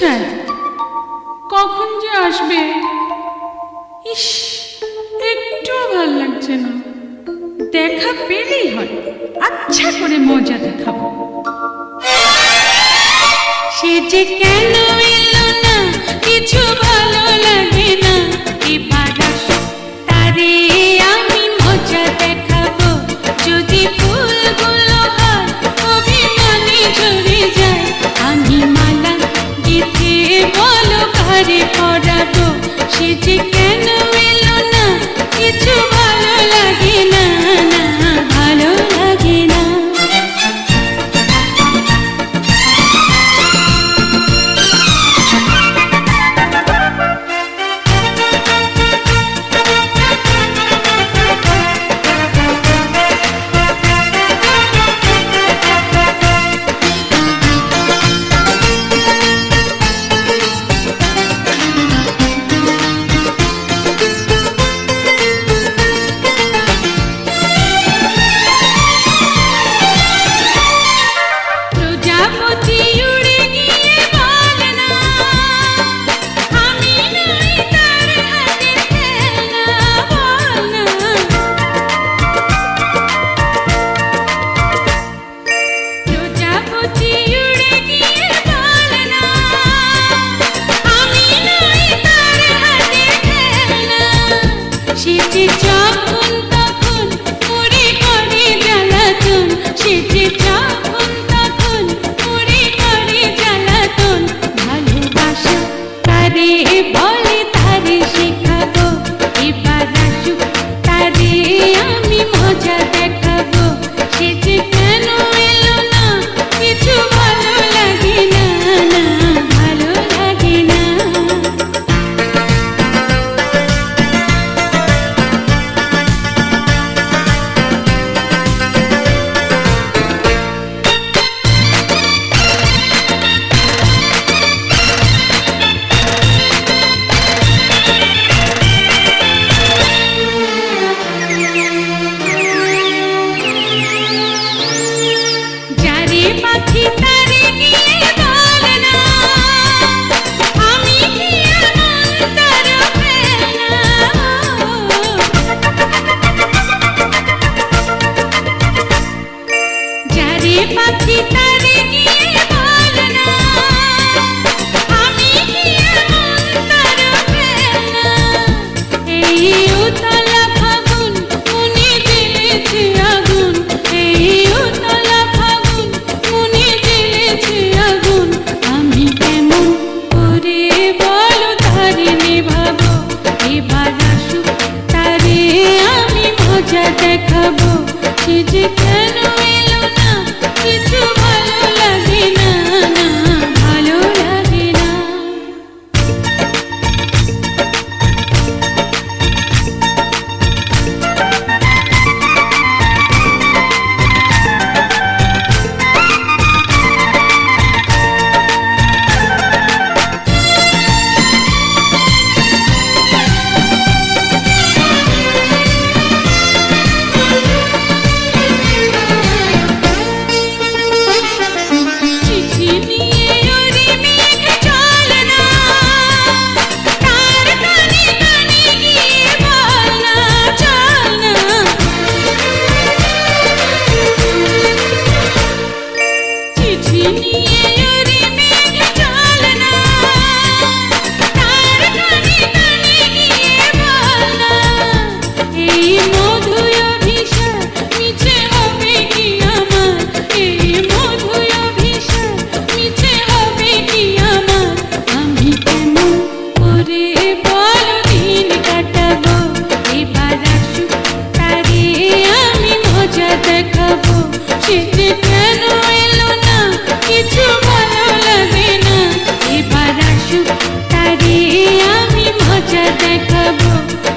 ছাড়া কখন যে আসবে। ইস, একটু ভাল লাগছে না। দেখা পেলেই হয়, আচ্ছা করে মজা দেখাবো। সে যে কেন এলো না, কিছু ভালো লাগে না। এবার আসো, তারে আমি মজা দেখাবো। যদি ফুলগুলো হয় অভিমানে ঝরে যায়, আমি মালা গেঁথে বলো কারে পরাবো। সে যে কেন এলো না, কিছু ভালো লাগে না, না ভালো লাগে না।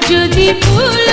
যদি ফুল